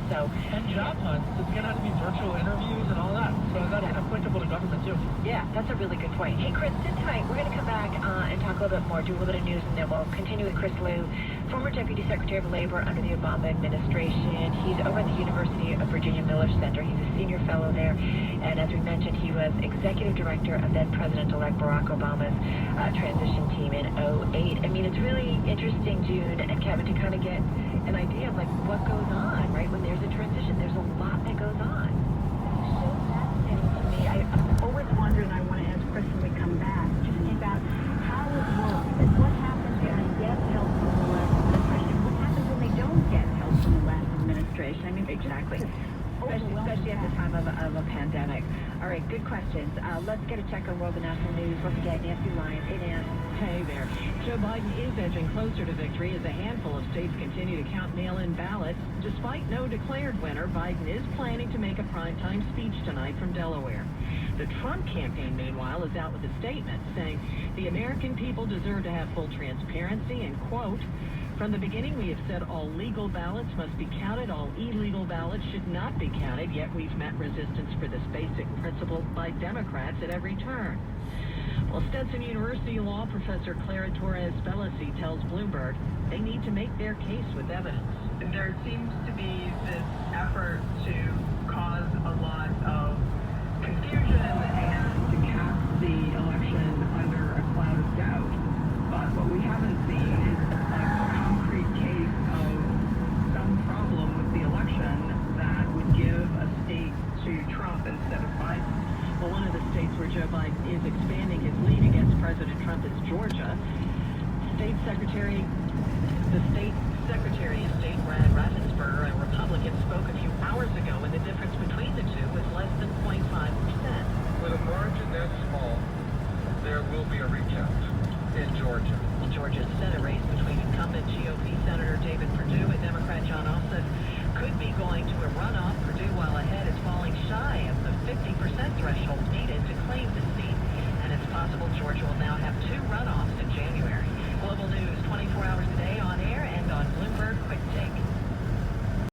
So, And job hunts, it's going to have to be virtual interviews and all that. So that's applicable to government too. yeah, that's a really good point. Hey, Chris, sit tight. We're going to come back and talk a little bit more, do a little bit of news, and then we'll continue with Chris Liu, former Deputy Secretary of Labor under the Obama administration. He's over at the University of Virginia Miller Center. He's a senior fellow there. And as we mentioned, he was executive director of then President-elect Barack Obama's transition team in '08. I mean, it's really interesting, June and Kevin, to kind of get an idea of like what goes on, right? When there's a transition, there's a lot that goes on. It's so fascinating to me. I always wonder, and I want to ask Chris when we come back, just about how it works. And what happens when they get help from the last administration? What happens when they don't get help from the last administration? I mean, Exactly. Especially at the time of a pandemic. All right, good questions. Let's get a check on world and national news. Once again, Nancy Lyons. Hey, Nan. Hey there. Joe Biden is edging closer to victory as a handful of states continue to count mail-in ballots. Despite no declared winner, Biden is planning to make a primetime speech tonight from Delaware. The Trump campaign, meanwhile, is out with a statement saying the American people deserve to have full transparency and, quote, "From the beginning, we have said all legal ballots must be counted, all illegal ballots should not be counted, yet we've met resistance for this basic principle by Democrats at every turn." Well, Stetson University law professor Clara Torres-Bellasi tells Bloomberg they need to make their case with evidence. There seems to be this effort to cause a lot of confusion and to cast the election under a cloud of doubt. But what we haven't seen is a concrete case of some problem with the election that would give a state to Trump instead of Biden. Well, one of the states where Joe Biden is expanding his lead against President Trump is Georgia. The state secretary of state, Brad Raffensperger, a Republican, spoke a few hours ago when the difference between the two was less than 0.5%. With a margin that small, there will be a recount in Georgia. Well, Georgia's Senate race between incumbent GOP Senator David Perdue and Democrat John Ossoff could be going to a runoff. Perdue, while ahead, is falling shy of the 50% threshold needed to claim the seat. And it's possible Georgia will now have two runoffs in January. Global News, 24 hours a day on air and on Bloomberg Quick Take.